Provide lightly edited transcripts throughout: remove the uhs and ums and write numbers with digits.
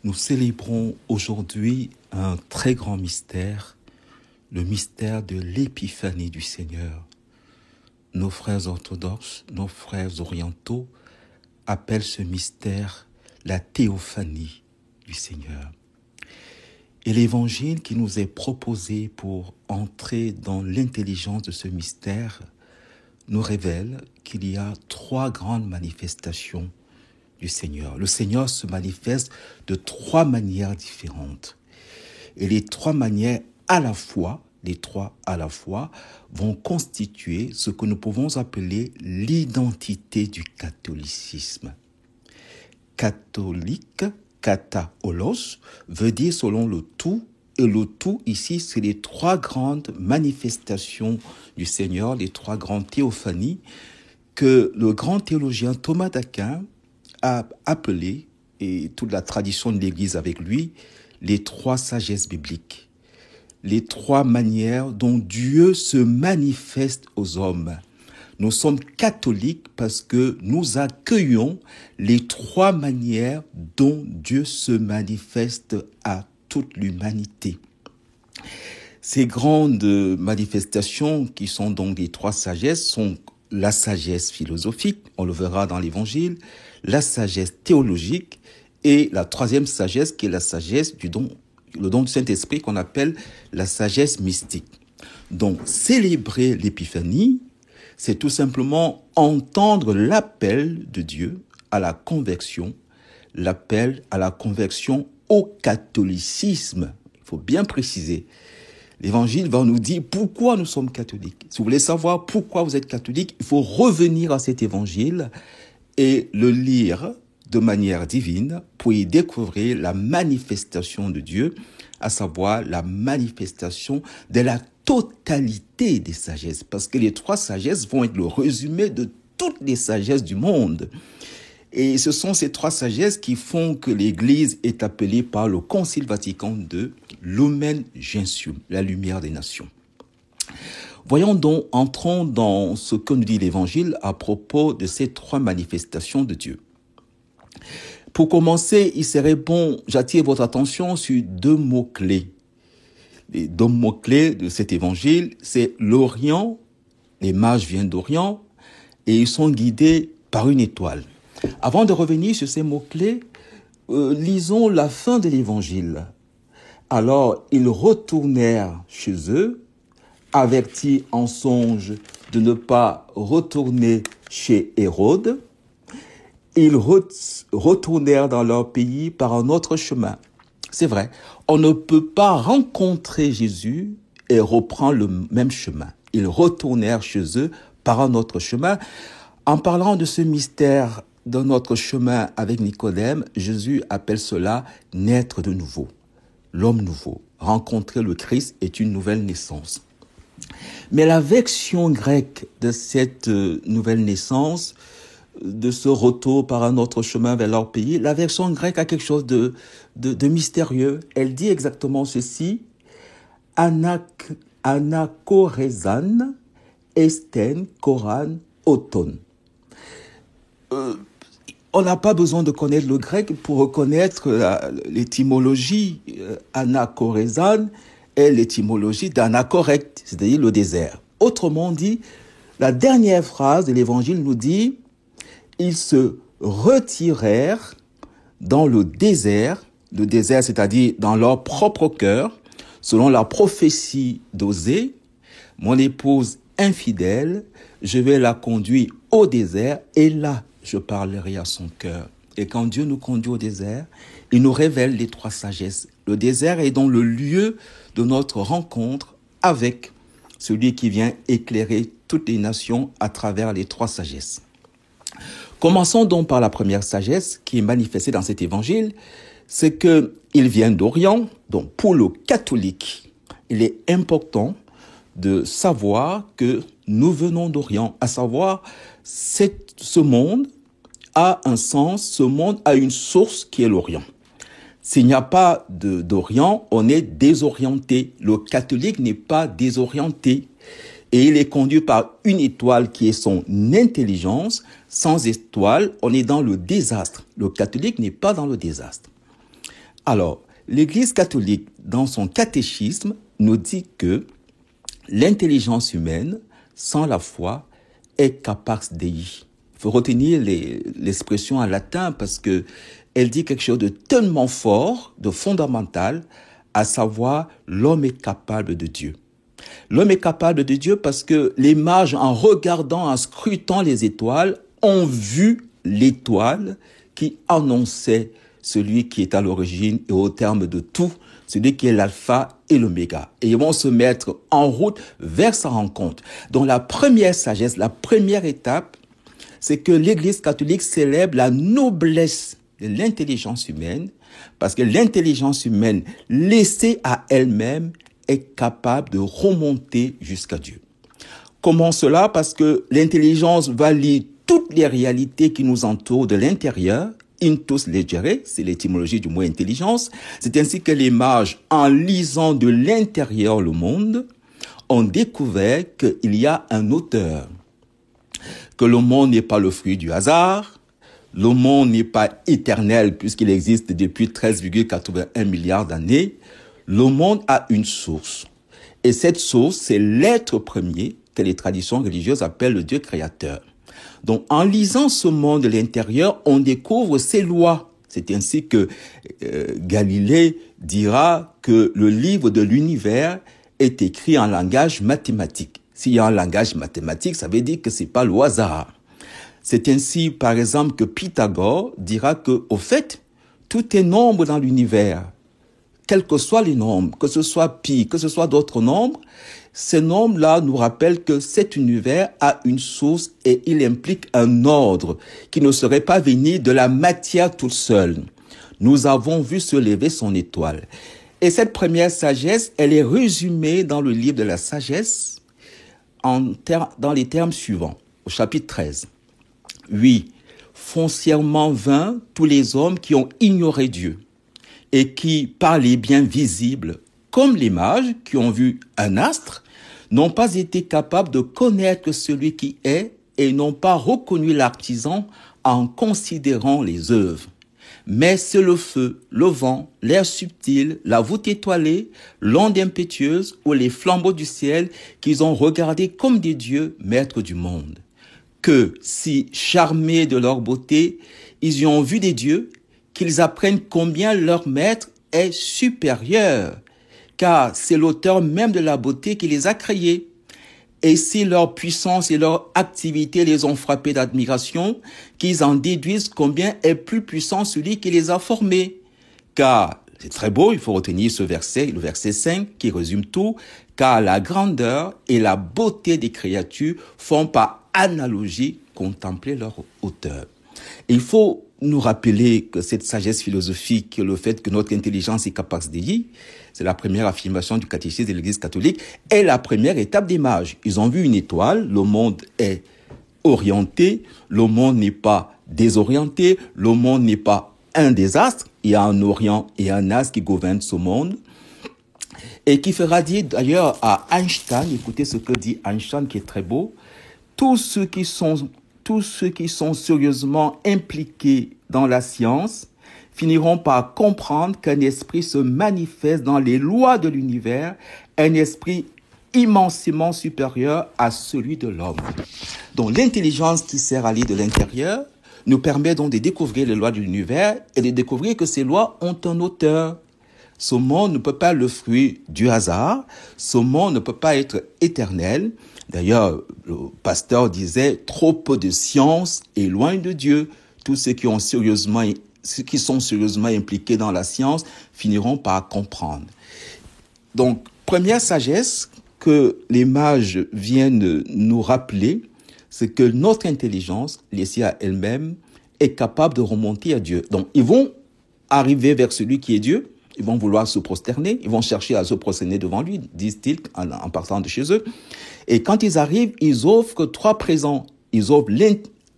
Nous célébrons aujourd'hui un très grand mystère, le mystère de l'épiphanie du Seigneur. Nos frères orthodoxes, nos frères orientaux appellent ce mystère la théophanie du Seigneur. Et l'évangile qui nous est proposé pour entrer dans l'intelligence de ce mystère nous révèle qu'il y a trois grandes manifestations du Seigneur. Le Seigneur se manifeste de trois manières différentes. Et les trois à la fois, vont constituer ce que nous pouvons appeler l'identité du catholicisme. Catholique, kataolos, veut dire selon le tout, et le tout ici, c'est les trois grandes manifestations du Seigneur, les trois grandes théophanies que le grand théologien Thomas d'Aquin a appelé, et toute la tradition de l'Église avec lui, les trois sagesses bibliques. Les trois manières dont Dieu se manifeste aux hommes. Nous sommes catholiques parce que nous accueillons les trois manières dont Dieu se manifeste à toute l'humanité. Ces grandes manifestations qui sont donc les trois sagesses sont la sagesse philosophique, on le verra dans l'Évangile, la sagesse théologique et la troisième sagesse qui est la sagesse le don du Saint-Esprit qu'on appelle la sagesse mystique. Donc, célébrer l'épiphanie, c'est tout simplement entendre l'appel de Dieu à la conversion, l'appel à la conversion au catholicisme. Il faut bien préciser. L'Évangile va nous dire pourquoi nous sommes catholiques. Si vous voulez savoir pourquoi vous êtes catholique, il faut revenir à cet Évangile et le lire de manière divine pour y découvrir la manifestation de Dieu, à savoir la manifestation de la totalité des sagesses. Parce que les trois sagesses vont être le résumé de toutes les sagesses du monde. Et ce sont ces trois sagesses qui font que l'Église est appelée par le Concile Vatican II Lumen Gentium, la lumière des nations. Voyons donc, entrons dans ce que nous dit l'Évangile à propos de ces trois manifestations de Dieu. Pour commencer, il serait bon, j'attire votre attention sur deux mots-clés. Les deux mots-clés de cet évangile, c'est l'Orient, les mages viennent d'Orient, et ils sont guidés par une étoile. Avant de revenir sur ces mots-clés, lisons la fin de l'évangile. Alors, ils retournèrent chez eux, avertis en songe de ne pas retourner chez Hérode. Ils retournèrent dans leur pays par un autre chemin. C'est vrai, on ne peut pas rencontrer Jésus et reprendre le même chemin. Ils retournèrent chez eux par un autre chemin. En parlant de ce mystère d'un autre chemin avec Nicodème, Jésus appelle cela naître de nouveau, l'homme nouveau. Rencontrer le Christ est une nouvelle naissance. Mais la version grecque de cette nouvelle naissance, de ce retour par un autre chemin vers leur pays, la version grecque a quelque chose de mystérieux. Elle dit exactement ceci: anakorezan esten koran oton. On n'a pas besoin de connaître le grec pour reconnaître l'étymologie. Anakorezan est l'étymologie d'anacorrect, c'est-à-dire le désert. Autrement dit, la dernière phrase de l'évangile nous dit: ils se retirèrent dans le désert, c'est-à-dire dans leur propre cœur, selon la prophétie d'Osée, mon épouse infidèle, je vais la conduire au désert et là, je parlerai à son cœur. Et quand Dieu nous conduit au désert, il nous révèle les trois sagesses. Le désert est donc le lieu de notre rencontre avec celui qui vient éclairer toutes les nations à travers les trois sagesses. Commençons donc par la première sagesse qui est manifestée dans cet évangile, c'est qu'il vient d'Orient. Donc pour le catholique, il est important de savoir que nous venons d'Orient, à savoir ce monde a un sens, ce monde a une source qui est l'Orient. S'il n'y a pas d'Orient, on est désorienté. Le catholique n'est pas désorienté. Et il est conduit par une étoile qui est son intelligence. Sans étoile, on est dans le désastre. Le catholique n'est pas dans le désastre. Alors, l'Église catholique, dans son catéchisme, nous dit que l'intelligence humaine, sans la foi, est capax Dei. Il faut retenir l'expression en latin parce que elle dit quelque chose de tellement fort, de fondamental, à savoir l'homme est capable de Dieu. L'homme est capable de Dieu parce que les mages, en regardant, en scrutant les étoiles, ont vu l'étoile qui annonçait celui qui est à l'origine et au terme de tout, celui qui est l'alpha et l'oméga. Et ils vont se mettre en route vers sa rencontre. Donc la première sagesse, la première étape, c'est que l'Église catholique célèbre la noblesse de l'intelligence humaine, parce que l'intelligence humaine, laissée à elle-même, est capable de remonter jusqu'à Dieu. Comment cela? Parce que l'intelligence va lire toutes les réalités qui nous entourent de l'intérieur, intus legere, c'est l'étymologie du mot intelligence. C'est ainsi que les mages, en lisant de l'intérieur le monde, ont découvert qu'il y a un auteur, que le monde n'est pas le fruit du hasard, le monde n'est pas éternel puisqu'il existe depuis 13,81 milliards d'années. Le monde a une source. Et cette source, c'est l'être premier que les traditions religieuses appellent le Dieu créateur. Donc, en lisant ce monde de l'intérieur, on découvre ses lois. C'est ainsi que Galilée dira que le livre de l'univers est écrit en langage mathématique. S'il y a un langage mathématique, ça veut dire que c'est pas le hasard. C'est ainsi, par exemple, que Pythagore dira que, au fait, tout est nombre dans l'univers. Quels que soient les nombres, que ce soit pi, que ce soit d'autres nombres, ces nombres-là nous rappellent que cet univers a une source et il implique un ordre qui ne serait pas venu de la matière toute seule. Nous avons vu se lever son étoile. Et cette première sagesse, elle est résumée dans le livre de la sagesse dans les termes suivants, au chapitre 13. Oui, foncièrement vains tous les hommes qui ont ignoré Dieu et qui, par les biens visibles, comme les mages qui ont vu un astre, n'ont pas été capables de connaître celui qui est et n'ont pas reconnu l'artisan en considérant les œuvres. Mais c'est le feu, le vent, l'air subtil, la voûte étoilée, l'onde impétueuse ou les flambeaux du ciel qu'ils ont regardés comme des dieux maîtres du monde. Que, si charmés de leur beauté, ils y ont vu des dieux, qu'ils apprennent combien leur maître est supérieur, car c'est l'auteur même de la beauté qui les a créés. Et si leur puissance et leur activité les ont frappés d'admiration, qu'ils en déduisent combien est plus puissant celui qui les a formés. Car, c'est très beau, il faut retenir ce verset, le verset 5, qui résume tout, car la grandeur et la beauté des créatures font par analogie contempler leur auteur. Et il faut nous rappeler que cette sagesse philosophique, le fait que notre intelligence est capax Dei, c'est la première affirmation du catéchisme de l'Église catholique, est la première étape des mages. Ils ont vu une étoile, le monde est orienté, le monde n'est pas désorienté, le monde n'est pas un désastre, il y a un Orient et un Astre qui gouvernent ce monde, et qui fera dire d'ailleurs à Einstein, écoutez ce que dit Einstein qui est très beau, tous ceux qui sont sérieusement impliqués dans la science finiront par comprendre qu'un esprit se manifeste dans les lois de l'univers, un esprit immensément supérieur à celui de l'homme. Donc l'intelligence qui sert à lire de l'intérieur nous permet donc de découvrir les lois de l'univers et de découvrir que ces lois ont un auteur. Ce monde ne peut pas être le fruit du hasard, ce monde ne peut pas être éternel. D'ailleurs, le pasteur disait « trop peu de science et loin de Dieu ». Tous ceux qui sont sérieusement impliqués dans la science finiront par comprendre. Donc, première sagesse que les mages viennent nous rappeler, c'est que notre intelligence, laissée à elle-même, est capable de remonter à Dieu. Donc, ils vont arriver vers celui qui est Dieu, ils vont vouloir se prosterner, ils vont chercher à se prosterner devant lui, disent-ils, en partant de chez eux. Et quand ils arrivent, ils offrent 3 présents. Ils offrent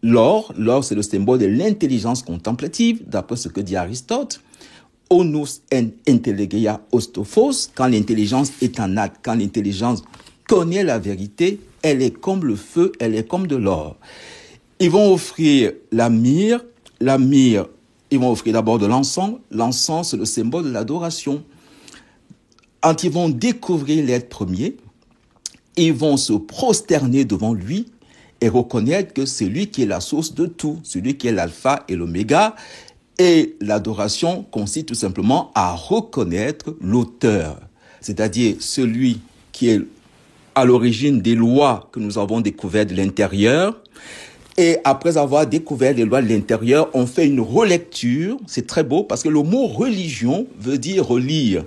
l'or. L'or, c'est le symbole de l'intelligence contemplative, d'après ce que dit Aristote. Onus en intelligeia ostophos, quand l'intelligence est en acte, quand l'intelligence connaît la vérité, elle est comme le feu, elle est comme de l'or. Ils vont offrir la myrrhe. La myrrhe Ils vont offrir d'abord de l'encens. L'encens, c'est le symbole de l'adoration. Quand ils vont découvrir l'être premier, ils vont se prosterner devant lui et reconnaître que c'est lui qui est la source de tout, celui qui est l'alpha et l'oméga. Et l'adoration consiste tout simplement à reconnaître l'auteur, c'est-à-dire celui qui est à l'origine des lois que nous avons découvertes de l'intérieur. Et après avoir découvert les lois de l'intérieur, on fait une relecture. C'est très beau parce que le mot religion veut dire relire.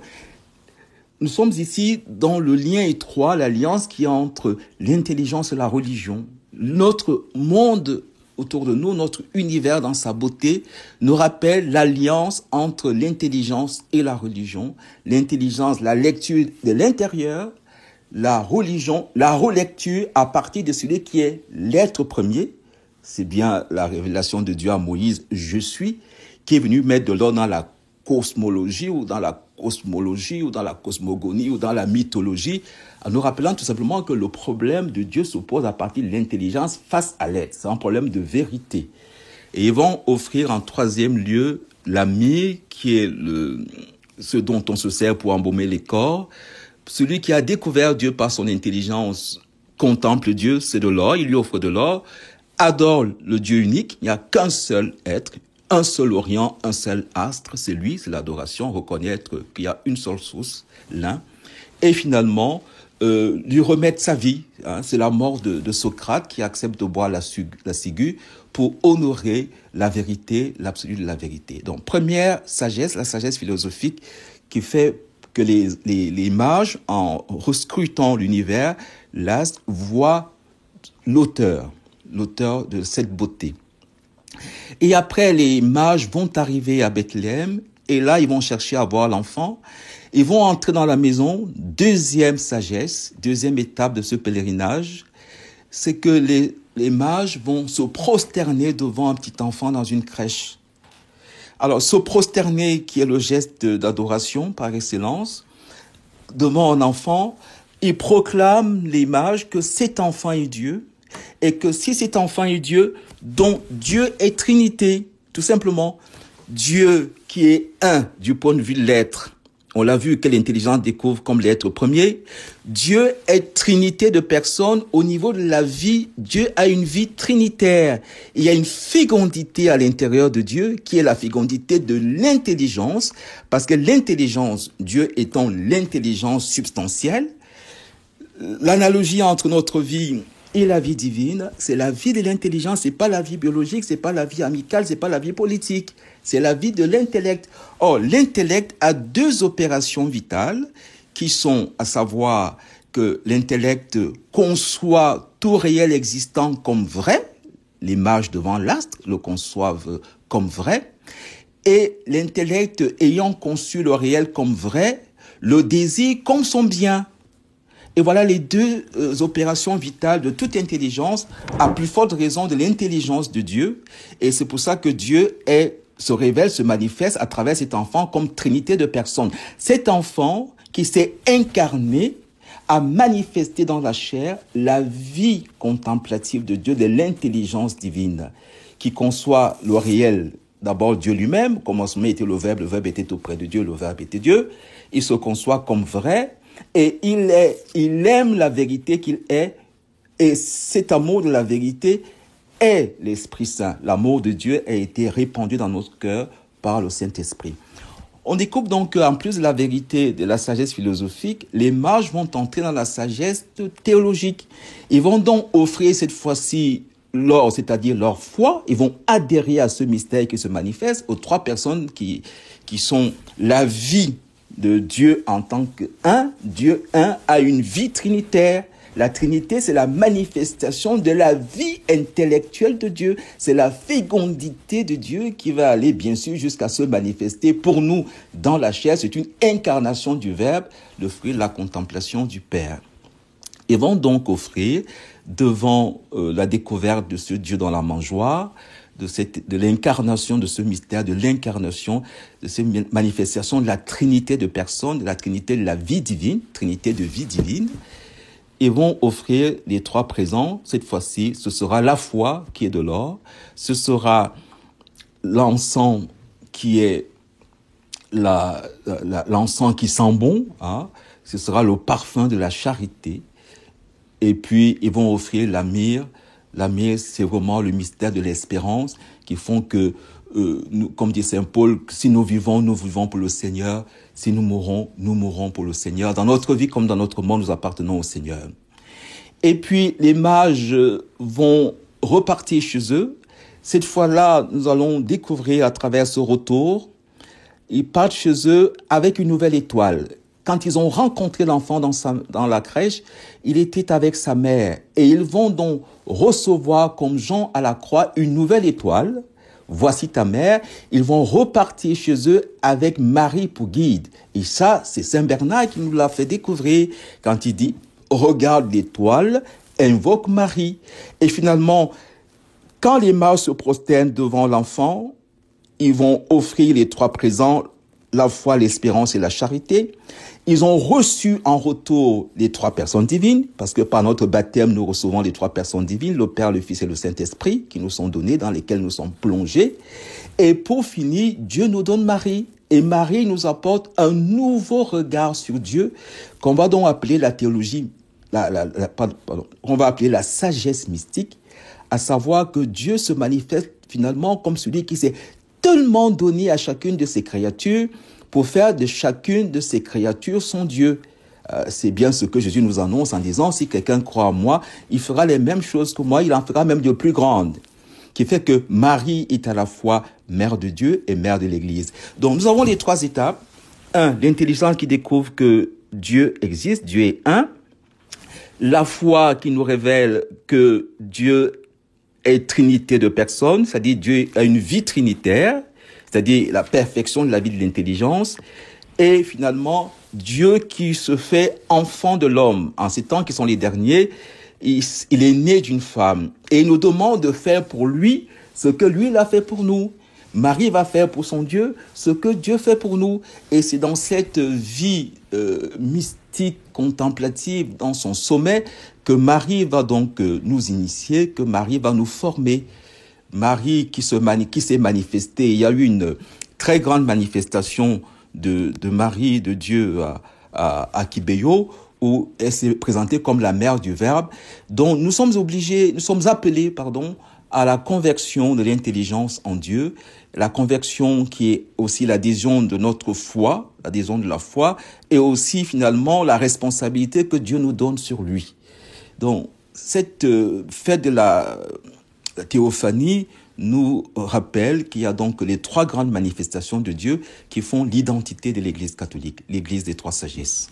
Nous sommes ici dans le lien étroit, l'alliance qui est entre l'intelligence et la religion. Notre monde autour de nous, notre univers dans sa beauté, nous rappelle l'alliance entre l'intelligence et la religion. L'intelligence, la lecture de l'intérieur, la religion, la relecture à partir de celui qui est l'être premier. C'est bien la révélation de Dieu à Moïse, je suis, qui est venu mettre de l'ordre dans la cosmologie ou dans la cosmologie ou dans la cosmogonie ou dans la mythologie, en nous rappelant tout simplement que le problème de Dieu se pose à partir de l'intelligence face à l'être. C'est un problème de vérité. Et ils vont offrir en troisième lieu la myrrhe, qui est ce dont on se sert pour embaumer les corps. Celui qui a découvert Dieu par son intelligence contemple Dieu, c'est de l'or, il lui offre de l'or, adore le Dieu unique, il n'y a qu'un seul être, un seul Orient, un seul astre, c'est lui, c'est l'adoration, reconnaître qu'il y a une seule source, l'un, et finalement, lui remettre sa vie. C'est la mort de Socrate qui accepte de boire la ciguë pour honorer la vérité, l'absolu de la vérité. Donc, première sagesse, la sagesse philosophique qui fait que les mages, en rescrutant l'univers, l'astre, voient l'auteur de cette beauté. Et après, les mages vont arriver à Bethléem, et là, ils vont chercher à voir l'enfant. Ils vont entrer dans la maison. Deuxième sagesse, deuxième étape de ce pèlerinage, c'est que les mages vont se prosterner devant un petit enfant dans une crèche. Alors, se prosterner, qui est le geste d'adoration par excellence, devant un enfant, ils proclament, les mages, que cet enfant est Dieu, et que si cet enfant est Dieu, dont Dieu est Trinité, tout simplement, Dieu qui est un du point de vue de l'être. On l'a vu que l'intelligence découvre comme l'être premier. Dieu est trinité de personnes au niveau de la vie. Dieu a une vie trinitaire. Il y a une fécondité à l'intérieur de Dieu qui est la fécondité de l'intelligence, parce que l'intelligence, Dieu étant l'intelligence substantielle, l'analogie entre notre vie et la vie divine, c'est la vie de l'intelligence, c'est pas la vie biologique, c'est pas la vie amicale, c'est pas la vie politique, c'est la vie de l'intellect. Or, l'intellect a deux opérations vitales qui sont, à savoir que l'intellect conçoit tout réel existant comme vrai, les mages devant l'astre le conçoivent comme vrai, et l'intellect ayant conçu le réel comme vrai, le désire comme son bien. Et voilà les deux opérations vitales de toute intelligence, à plus forte raison de l'intelligence de Dieu. Et c'est pour ça que Dieu se révèle, se manifeste à travers cet enfant comme trinité de personnes. Cet enfant qui s'est incarné a manifesté dans la chair la vie contemplative de Dieu, de l'intelligence divine, qui conçoit le réel. D'abord Dieu lui-même, au commencement était le Verbe était auprès de Dieu, le Verbe était Dieu. Il se conçoit comme vrai. Et il aime la vérité qu'il est, et cet amour de la vérité est l'Esprit Saint. L'amour de Dieu a été répandu dans notre cœur par le Saint-Esprit. On découvre donc qu'en plus de la vérité, de la sagesse philosophique, les mages vont entrer dans la sagesse théologique. Ils vont donc offrir cette fois-ci c'est-à-dire leur foi. Ils vont adhérer à ce mystère qui se manifeste aux trois personnes qui sont la vie de Dieu en tant qu'un. Dieu un a une vie trinitaire. La Trinité, c'est la manifestation de la vie intellectuelle de Dieu. C'est la fécondité de Dieu qui va aller, bien sûr, jusqu'à se manifester pour nous dans la chair. C'est une incarnation du Verbe, le fruit de la contemplation du Père. Ils vont donc offrir, devant la découverte de ce Dieu dans la mangeoire, de l'incarnation de ce mystère, de l'incarnation de ces manifestations de la Trinité de personnes, de la Trinité de la vie divine, Trinité de vie divine. Ils vont offrir les trois présents. Cette fois-ci, ce sera la foi qui est de l'or, ce sera l'encens qui est l'encens qui sent bon, hein, ce sera le parfum de la charité. Et puis, ils vont offrir la myrrhe. La myrrhe, c'est vraiment le mystère de l'espérance qui font que, nous, comme dit Saint Paul, si nous vivons pour le Seigneur. Si nous mourrons pour le Seigneur. Dans notre vie comme dans notre monde, nous appartenons au Seigneur. Et puis, les mages vont repartir chez eux. Cette fois-là, nous allons découvrir à travers ce retour, ils partent chez eux avec une nouvelle étoile. Quand ils ont rencontré l'enfant dans la crèche, il était avec sa mère. Et ils vont donc recevoir, comme Jean à la croix, une nouvelle étoile. Voici ta mère. Ils vont repartir chez eux avec Marie pour guide. Et ça, c'est Saint Bernard qui nous l'a fait découvrir quand il dit « Regarde l'étoile, invoque Marie ». Et finalement, quand les mages se prosternent devant l'enfant, ils vont offrir les 3 présents, la foi, l'espérance et la charité. Ils ont reçu en retour les 3 personnes divines, parce que par notre baptême, nous recevons les 3 personnes divines, le Père, le Fils et le Saint-Esprit, qui nous sont donnés, dans lesquels nous sommes plongés. Et pour finir, Dieu nous donne Marie. Et Marie nous apporte un nouveau regard sur Dieu, qu'on va donc appeler la théologie, on va appeler la sagesse mystique, à savoir que Dieu se manifeste finalement comme celui qui s'est tellement donné à chacune de ses créatures pour faire de chacune de ses créatures son Dieu. C'est bien ce que Jésus nous annonce en disant, si quelqu'un croit en moi, il fera les mêmes choses que moi, il en fera même de plus grandes. Qui fait que Marie est à la fois mère de Dieu et mère de l'Église. Donc nous avons les 3 étapes. 1, l'intelligence qui découvre que Dieu existe, Dieu est un. La foi qui nous révèle que Dieu est trinité de personnes, c'est-à-dire Dieu a une vie trinitaire, c'est-à-dire la perfection de la vie de l'intelligence, et finalement Dieu qui se fait enfant de l'homme. En ces temps qui sont les derniers, il est né d'une femme, et il nous demande de faire pour lui ce que lui il a fait pour nous. Marie va faire pour son Dieu ce que Dieu fait pour nous, et c'est dans cette vie mystique, contemplative, dans son sommet, que Marie va donc nous initier, que Marie va nous former. Marie qui s'est manifestée, il y a eu une très grande manifestation de Marie, de Dieu à Kibeho, où elle s'est présentée comme la mère du Verbe, dont nous sommes appelés, à la conversion de l'intelligence en Dieu, la conversion qui est aussi l'adhésion de notre foi, l'adhésion de la foi, et aussi finalement la responsabilité que Dieu nous donne sur lui. Donc, cette fête de la théophanie nous rappelle qu'il y a donc les 3 grandes manifestations de Dieu qui font l'identité de l'Église catholique, l'Église des 3 sagesses.